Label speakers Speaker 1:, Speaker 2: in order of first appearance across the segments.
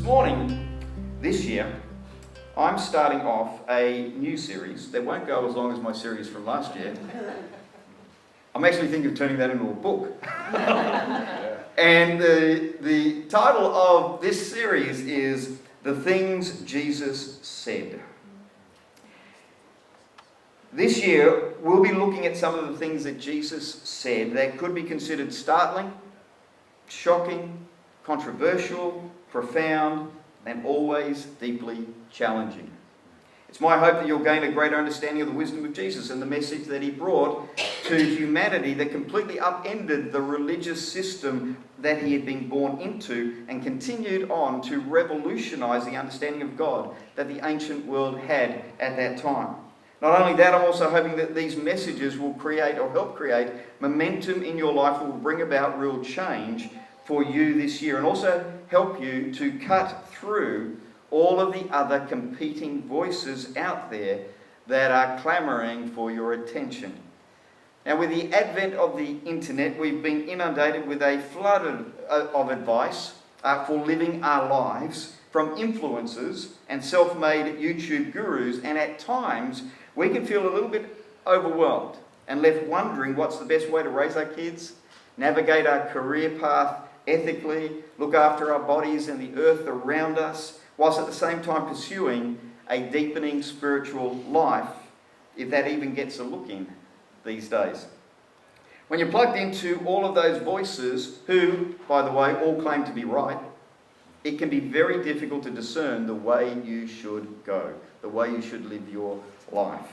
Speaker 1: morning, this year, I'm starting off a new series that won't go as long as my series from last year. I'm actually thinking of turning that into a book. And the title of this series is The Things Jesus Said. This year, we'll be looking at some of the things that Jesus said that could be considered startling, shocking, controversial, profound, and always deeply challenging. It's my hope that you'll gain a greater understanding of the wisdom of Jesus and the message that he brought to humanity that completely upended the religious system that he had been born into and continued on to revolutionize the understanding of God that the ancient world had at that time. Not only that, I'm also hoping that these messages will create or help create momentum in your life that will bring about real change for you this year, and also help you to cut through all of the other competing voices out there that are clamoring for your attention. Now, with the advent of the internet, we've been inundated with a flood of advice for living our lives from influencers and self-made YouTube gurus, and at times we can feel a little bit overwhelmed and left wondering what's the best way to raise our kids, navigate our career path ethically, look after our bodies and the earth around us, whilst at the same time pursuing a deepening spiritual life, if that even gets a look in these days. When you're plugged into all of those voices, who, by the way, all claim to be right, it can be very difficult to discern the way you should go, the way you should live your life.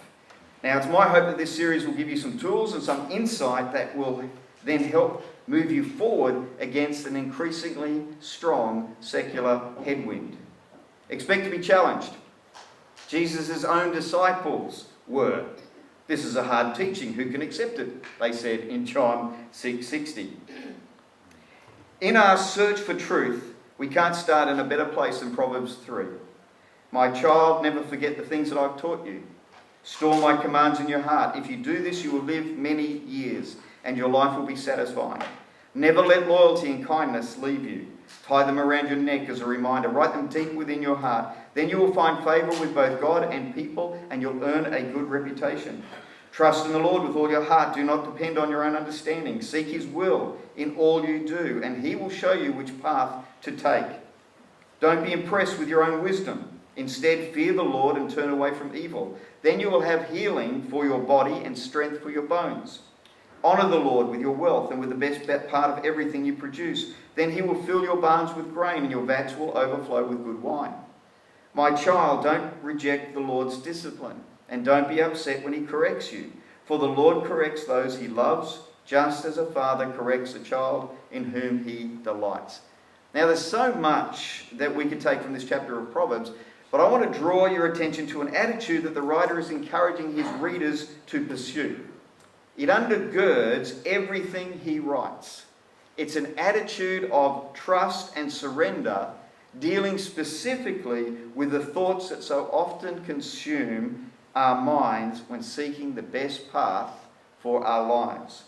Speaker 1: Now, it's my hope that this series will give you some tools and some insight that will then help move you forward against an increasingly strong secular headwind. Expect to be challenged. Jesus' own disciples were. This is a hard teaching. Who can accept it? They said in John 6:60. In our search for truth, we can't start in a better place than Proverbs 3. My child, never forget the things that I've taught you. Store my commands in your heart. If you do this, you will live many years, and your life will be satisfying. Never let loyalty and kindness leave you. Tie them around your neck as a reminder. Write them deep within your heart. Then you will find favour with both God and people, and you'll earn a good reputation. Trust in the Lord with all your heart. Do not depend on your own understanding. Seek his will in all you do, and he will show you which path to take. Don't be impressed with your own wisdom. Instead, fear the Lord and turn away from evil. Then you will have healing for your body and strength for your bones. Honour the Lord with your wealth and with the best part of everything you produce. Then he will fill your barns with grain and your vats will overflow with good wine. My child, don't reject the Lord's discipline and don't be upset when he corrects you. For the Lord corrects those he loves, just as a father corrects a child in whom he delights. Now, there's so much that we could take from this chapter of Proverbs, but I want to draw your attention to an attitude that the writer is encouraging his readers to pursue. It undergirds everything he writes. It's an attitude of trust and surrender, dealing specifically with the thoughts that so often consume our minds when seeking the best path for our lives.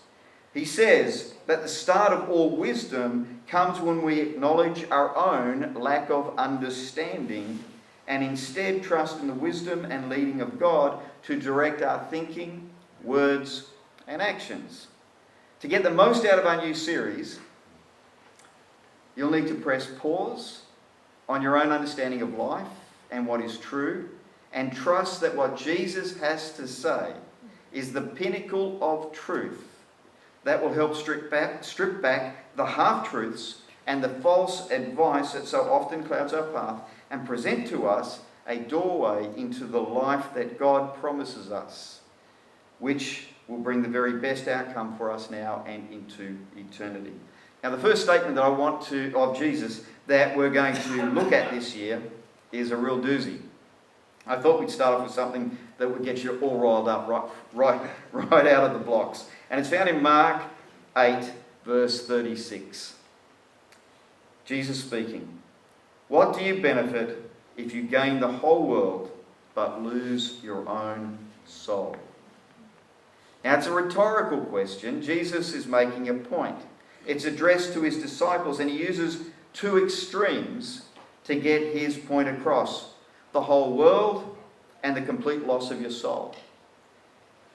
Speaker 1: He says that the start of all wisdom comes when we acknowledge our own lack of understanding and instead trust in the wisdom and leading of God to direct our thinking, words, and actions. To get the most out of our new series, you'll need to press pause on your own understanding of life and what is true, and trust that what Jesus has to say is the pinnacle of truth that will help strip back the half-truths and the false advice that so often clouds our path and present to us a doorway into the life that God promises us, which will bring the very best outcome for us now and into eternity. Now, the first statement that I want of Jesus that we're going to look at this year is a real doozy. I thought we'd start off with something that would get you all riled up right out of the blocks. And it's found in Mark 8, verse 36. Jesus speaking, "What do you benefit if you gain the whole world but lose your own soul?" Now, it's a rhetorical question. Jesus is making a point. It's addressed to his disciples, and he uses two extremes to get his point across. The whole world and the complete loss of your soul.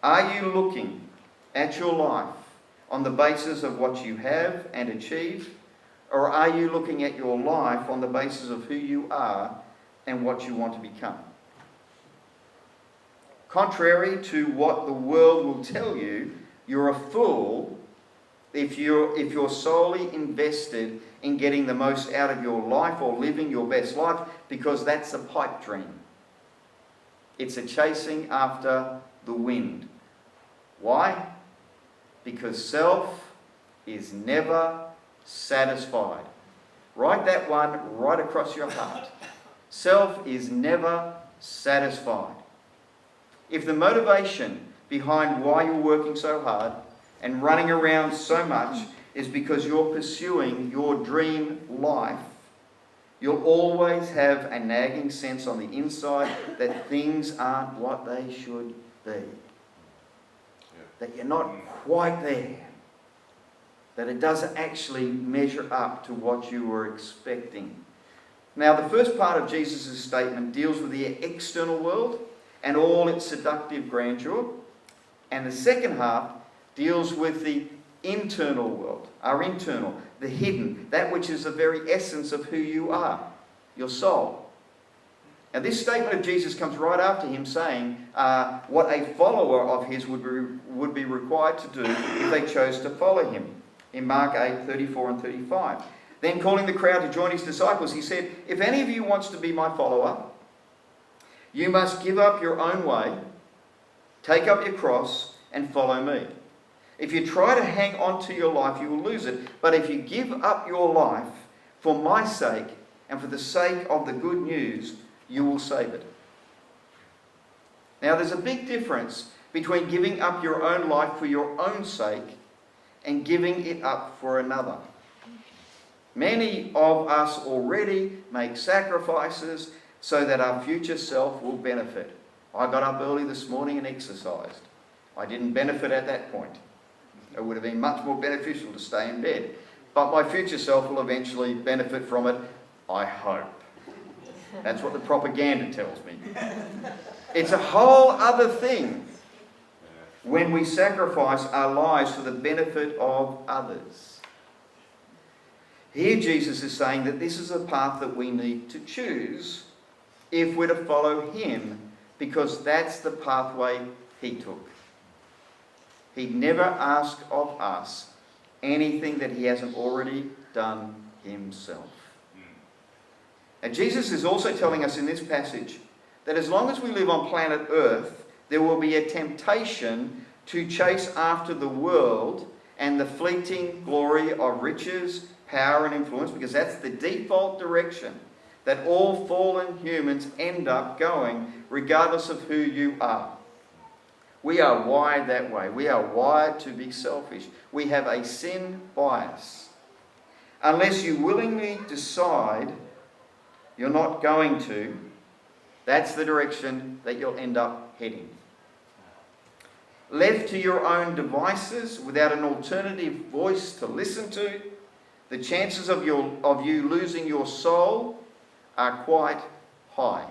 Speaker 1: Are you looking at your life on the basis of what you have and achieve? Or are you looking at your life on the basis of who you are and what you want to become? Contrary to what the world will tell you, you're a fool if you're solely invested in getting the most out of your life or living your best life, because that's a pipe dream. It's a chasing after the wind. Why? Because self is never satisfied. Write that one right across your heart. Self is never satisfied. If the motivation behind why you're working so hard and running around so much is because you're pursuing your dream life, you'll always have a nagging sense on the inside that things aren't what they should be. That you're not quite there. That it doesn't actually measure up to what you were expecting. Now, the first part of Jesus' statement deals with the external world and all its seductive grandeur. And the second half deals with the internal world, our internal, the hidden, that which is the very essence of who you are, your soul. Now, this statement of Jesus comes right after him saying what a follower of his would be required to do if they chose to follow him. In Mark 8:34 and 35. Then calling the crowd to join his disciples, he said, "If any of you wants to be my follower, you must give up your own way, take up your cross, and follow me. If you try to hang on to your life, you will lose it. But if you give up your life for my sake and for the sake of the good news, you will save it." Now, there's a big difference between giving up your own life for your own sake and giving it up for another. Many of us already make sacrifices so that our future self will benefit. I got up early this morning and exercised. I didn't benefit at that point. It would have been much more beneficial to stay in bed. But my future self will eventually benefit from it, I hope. That's what the propaganda tells me. It's a whole other thing when we sacrifice our lives for the benefit of others. Here Jesus is saying that this is a path that we need to choose if we're to follow him, because that's the pathway he took. He'd never ask of us anything that he hasn't already done himself. And Jesus is also telling us in this passage that as long as we live on planet Earth, there will be a temptation to chase after the world and the fleeting glory of riches, power, and influence, because that's the default direction that all fallen humans end up going, regardless of who you are. We are wired that way. We are wired to be selfish. We have a sin bias. Unless you willingly decide you're not going to, that's the direction that you'll end up heading. Left to your own devices without an alternative voice to listen to, the chances of you losing your soul are quite high.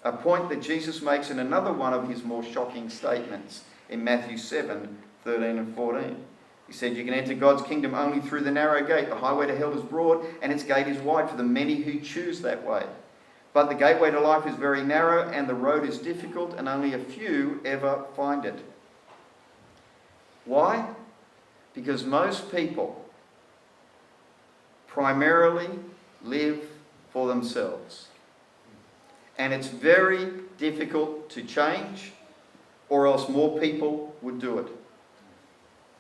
Speaker 1: A point that Jesus makes in another one of his more shocking statements in Matthew 7:13 and 14. He said, "You can enter God's kingdom only through the narrow gate. The highway to hell is broad and its gate is wide for the many who choose that way. But the gateway to life is very narrow and the road is difficult and only a few ever find it." Why? Because most people primarily live for themselves. And it's very difficult to change, or else more people would do it.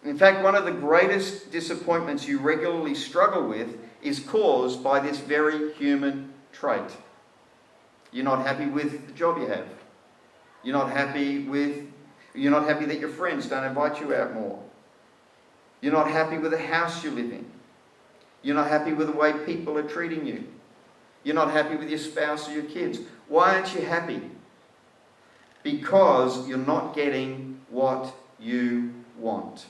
Speaker 1: In fact, one of the greatest disappointments you regularly struggle with is caused by this very human trait. You're not happy with the job you have. You're not happy that your friends don't invite you out more. You're not happy with the house you live in. You're not happy with the way people are treating you. You're not happy with your spouse or your kids. Why aren't you happy? Because you're not getting what you want.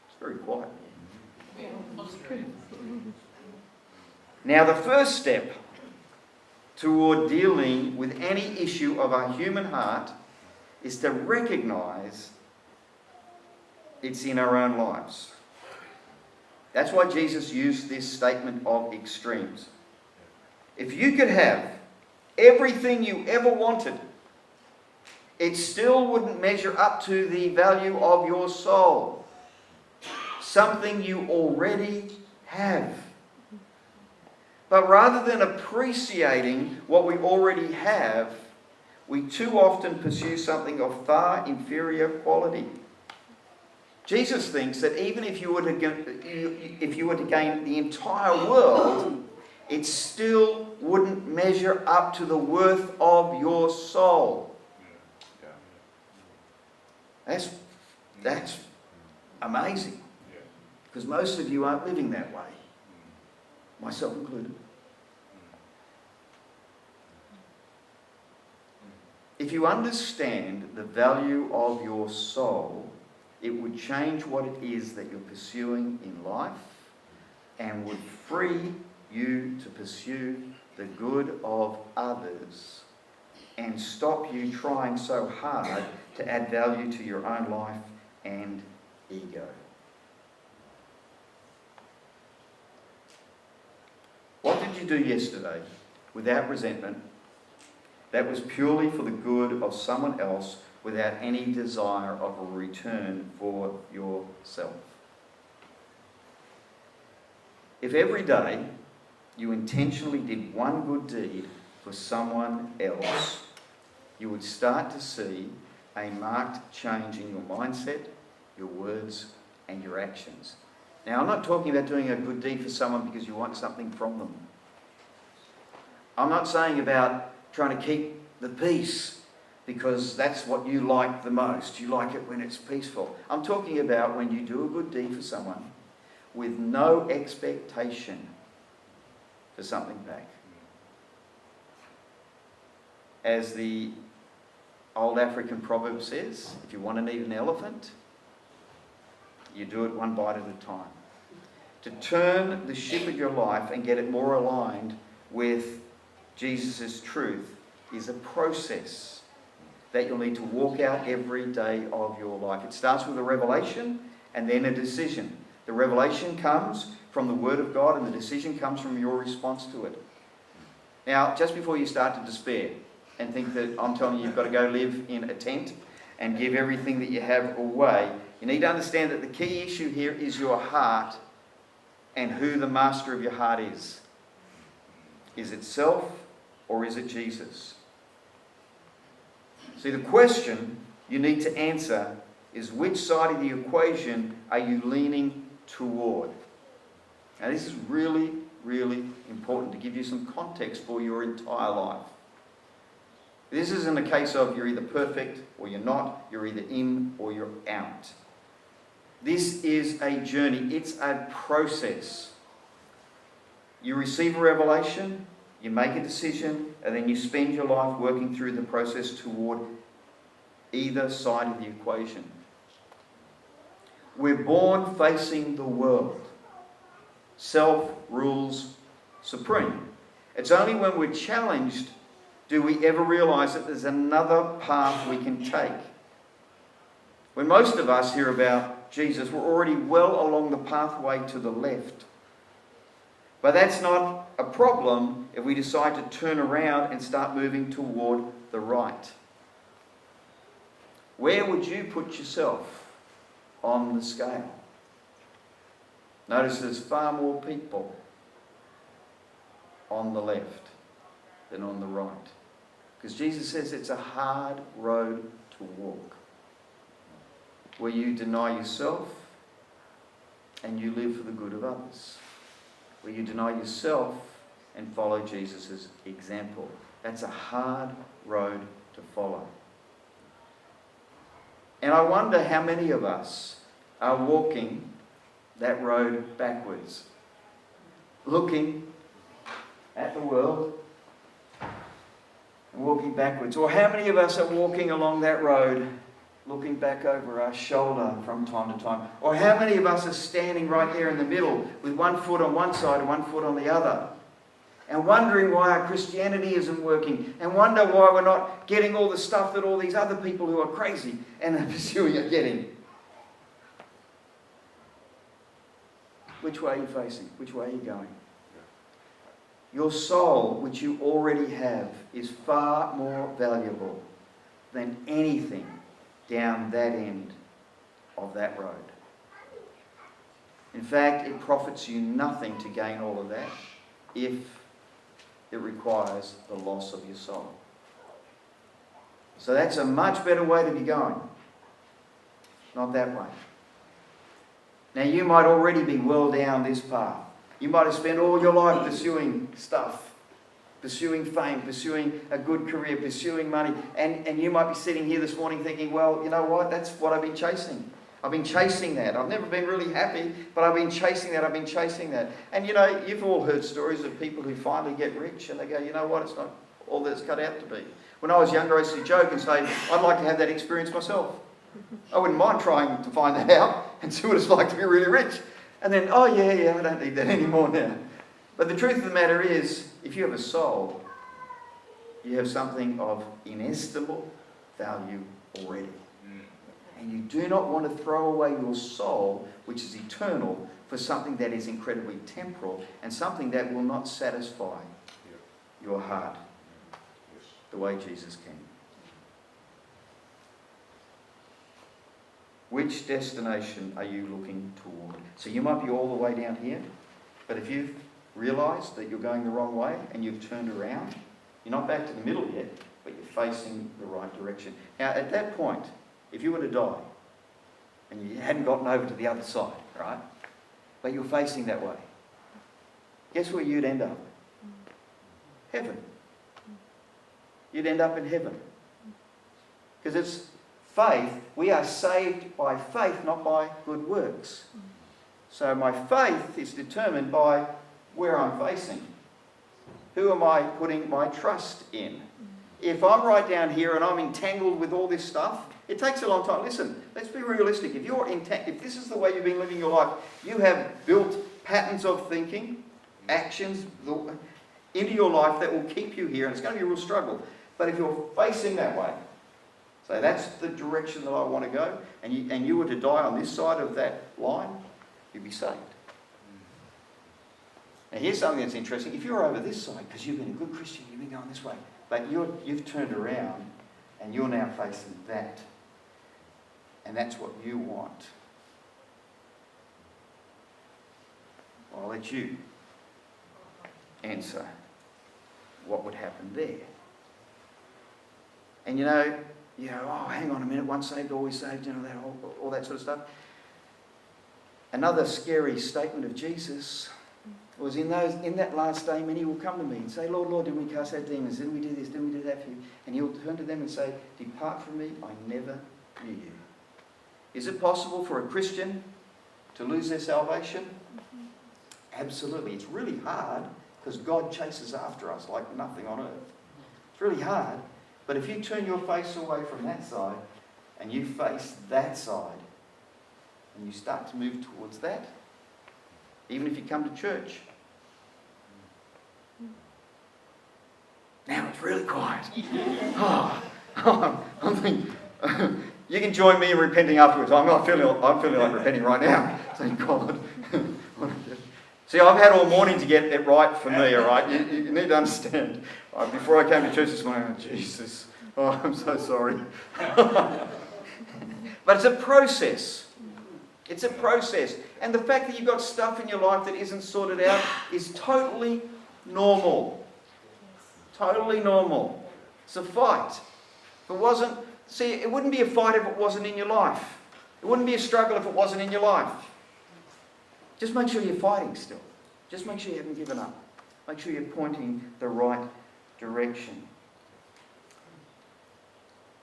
Speaker 1: It's very quiet. Now, the first step toward dealing with any issue of our human heart is to recognize it's in our own lives. That's why Jesus used this statement of extremes. If you could have everything you ever wanted, it still wouldn't measure up to the value of your soul. Something you already have. But rather than appreciating what we already have, we too often pursue something of far inferior quality. Jesus thinks that even if you were to gain the entire world, it still wouldn't measure up to the worth of your soul. That's amazing. Because most of you aren't living that way. Myself included. If you understand the value of your soul, it would change what it is that you're pursuing in life and would free you to pursue the good of others and stop you trying so hard to add value to your own life and ego. What did you do yesterday without resentment that was purely for the good of someone else without any desire of a return for yourself? If every day you intentionally did one good deed for someone else, you would start to see a marked change in your mindset, your words, and your actions. Now, I'm not talking about doing a good deed for someone because you want something from them. I'm not saying about trying to keep the peace because that's what you like the most. You like it when it's peaceful. I'm talking about when you do a good deed for someone with no expectation for something back. As the old African proverb says, if you want to eat an elephant, you do it one bite at a time. To turn the ship of your life and get it more aligned with Jesus' truth is a process that you'll need to walk out every day of your life. It starts with a revelation and then a decision. The revelation comes from the Word of God and the decision comes from your response to it. Now, just before you start to despair and think that I'm telling you you've got to go live in a tent and give everything that you have away, you need to understand that the key issue here is your heart and who the master of your heart is. Is it self or is it Jesus? See, the question you need to answer is which side of the equation are you leaning toward? Now, this is really, really important to give you some context for your entire life. This isn't a case of you're either perfect or you're not, you're either in or you're out. This is a journey, it's a process. You receive a revelation, you make a decision, and then you spend your life working through the process toward either side of the equation. We're born facing the world. Self rules supreme. It's only when we're challenged do we ever realize that there's another path we can take. When most of us hear about Jesus, we're already well along the pathway to the left. But that's not a problem if we decide to turn around and start moving toward the right. Where would you put yourself on the scale? Notice there's far more people on the left than on the right. Because Jesus says it's a hard road to walk. Where you deny yourself and you live for the good of others. Where you deny yourself and follow Jesus' example. That's a hard road to follow. And I wonder how many of us are walking that road backwards. Looking at the world and walking backwards. Or how many of us are walking along that road looking back over our shoulder from time to time? Or how many of us are standing right there in the middle with one foot on one side and one foot on the other, and wondering why our Christianity isn't working, and wonder why we're not getting all the stuff that all these other people who are crazy and are pursuing are getting? Which way are you facing? Which way are you going? Your soul, which you already have, is far more valuable than anything down that end of that road. In fact, it profits you nothing to gain all of that if it requires the loss of your soul. So that's a much better way to be going. Not that way. Now you might already be well down this path. You might have spent all your life pursuing stuff, pursuing fame, pursuing a good career, pursuing money. And you might be sitting here this morning thinking, well, you know what? That's what I've been chasing. I've been chasing that. I've never been really happy, but I've been chasing that. I've been chasing that. And you know, you've all heard stories of people who finally get rich and they go, you know what? It's not all that it's cut out to be. When I was younger, I used to joke and say, I'd like to have that experience myself. I wouldn't mind trying to find that out and see what it's like to be really rich. And then, oh yeah, I don't need that anymore now. But the truth of the matter is, if you have a soul, you have something of inestimable value already. And you do not want to throw away your soul, which is eternal, for something that is incredibly temporal and something that will not satisfy your heart the way Jesus can. Which destination are you looking toward? So you might be all the way down here, but if you've realised that you're going the wrong way and you've turned around, you're not back to the middle yet, but you're facing the right direction. Now, at that point, if you were to die and you hadn't gotten over to the other side, right, but you're facing that way, guess where you'd end up? Heaven. You'd end up in heaven. Because it's faith. We are saved by faith, not by good works. So my faith is determined by where I'm facing. Who am I putting my trust in? If I'm right down here and I'm entangled with all this stuff, it takes a long time. Listen, let's be realistic. If this is the way you've been living your life, you have built patterns of thinking, actions into your life that will keep you here, and it's going to be a real struggle. But if you're facing that way, so that's the direction that I want to go, and you were to die on this side of that line, you'd be saved. Now here's something that's interesting. If you're over this side, because you've been a good Christian, you've been going this way, but you've turned around and you're now facing that, and that's what you want, well, I'll let you answer what would happen there. And you know, oh, hang on a minute, once saved, always saved, you know, that all that sort of stuff. Another scary statement of Jesus was in that last day, many will come to me and say, Lord, Lord, did we cast out demons? Did we do this? Did we do that for you? And he'll turn to them and say, depart from me, I never knew you. Is it possible for a Christian to lose their salvation? Absolutely. It's really hard because God chases after us like nothing on earth. It's really hard. But if you turn your face away from that side and you face that side and you start to move towards that, even if you come to church. Now it's really quiet. I'm thinking, you can join me in repenting afterwards. I'm feeling like repenting right now. Saying, God. See, I've had all morning to get it right for me, all right? You need to understand. Before I came to church this morning, Jesus, I'm so sorry. But it's a process. It's a process. And the fact that you've got stuff in your life that isn't sorted out is totally normal. Totally normal. It's a fight. If it wasn't, it wouldn't be a fight if it wasn't in your life. It wouldn't be a struggle if it wasn't in your life. Just make sure you're fighting still. Just make sure you haven't given up. Make sure you're pointing the right direction.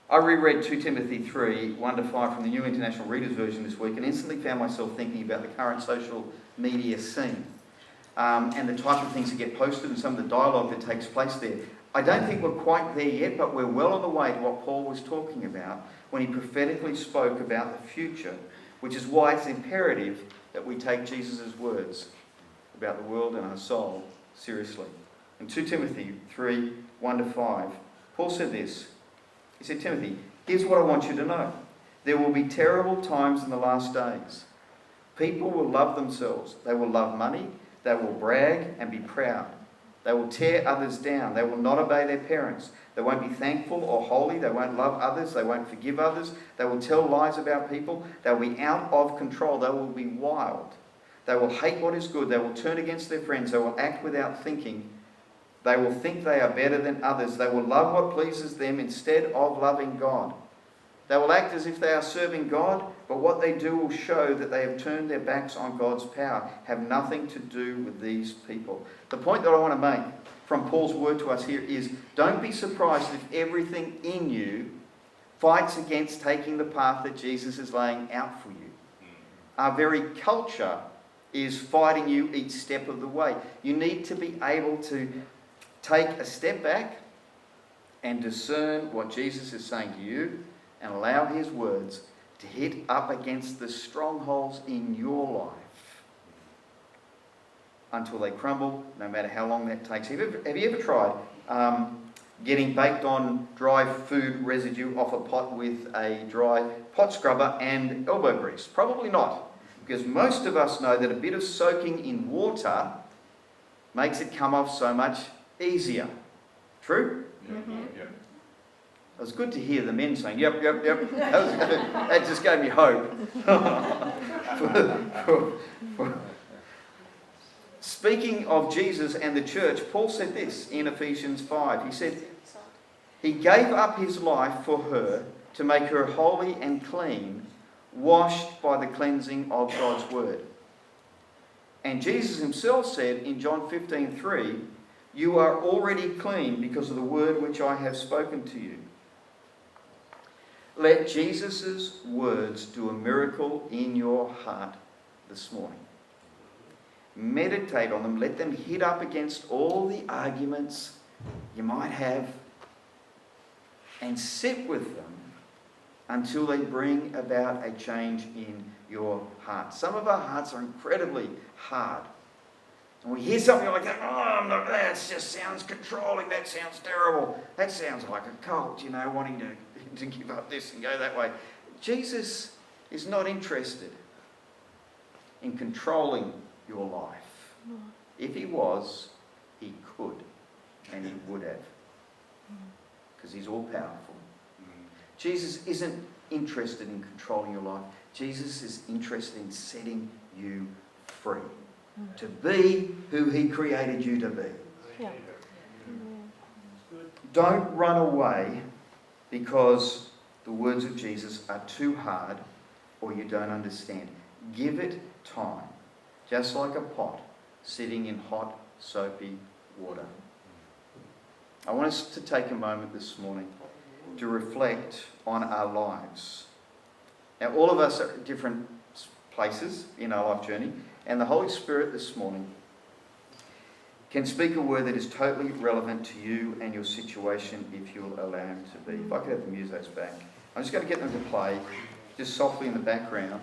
Speaker 1: I reread 2 Timothy 3, 1-5 from the New International Reader's Version this week and instantly found myself thinking about the current social media scene and the type of things that get posted and some of the dialogue that takes place there. I don't think we're quite there yet, but we're well on the way to what Paul was talking about when he prophetically spoke about the future, which is why it's imperative that we take Jesus' words about the world and our soul seriously. In 2 Timothy 3, 1-5, Paul said this. He said, Timothy, here's what I want you to know. There will be terrible times in the last days. People will love themselves. They will love money. They will brag and be proud. They will tear others down. They will not obey their parents. They won't be thankful or holy. They won't love others. They won't forgive others. They will tell lies about people. They will be out of control. They will be wild. They will hate what is good. They will turn against their friends. They will act without thinking. They will think they are better than others. They will love what pleases them instead of loving God. They will act as if they are serving God, but what they do will show that they have turned their backs on God's power, have nothing to do with these people. The point that I want to make from Paul's word to us here is, don't be surprised if everything in you fights against taking the path that Jesus is laying out for you. Our very culture is fighting you each step of the way. You need to be able to take a step back and discern what Jesus is saying to you, and allow his words to hit up against the strongholds in your life until they crumble, no matter how long that takes. Have you ever tried getting baked on dry food residue off a pot with a dry pot scrubber and elbow grease? Probably not, because most of us know that a bit of soaking in water makes it come off so much easier. True?
Speaker 2: Mm-hmm. Yeah.
Speaker 1: It was good to hear the men saying, yep. That just gave me hope. Speaking of Jesus and the church, Paul said this in Ephesians 5. He said, he gave up his life for her to make her holy and clean, washed by the cleansing of God's word. And Jesus himself said in John 15:3, you are already clean because of the word which I have spoken to you. Let Jesus' words do a miracle in your heart this morning. Meditate on them. Let them hit up against all the arguments you might have, and sit with them until they bring about a change in your heart. Some of our hearts are incredibly hard. And we hear something like that, that just sounds controlling, that sounds terrible, that sounds like a cult, wanting to give up this and go that way. Jesus is not interested in controlling your life. If he was, he could, and he would have, because he's all powerful. Jesus isn't interested in controlling your life. Jesus is interested in setting you free to be who he created you to be.
Speaker 2: Yeah.
Speaker 1: Don't run away because the words of Jesus are too hard or you don't understand. Give it time, just like a pot sitting in hot, soapy water. I want us to take a moment this morning to reflect on our lives. Now, all of us are at different places in our life journey, and the Holy Spirit this morning can speak a word that is totally relevant to you and your situation if you'll allow him to be. If I could have the musos back. I'm just going to get them to play just softly in the background.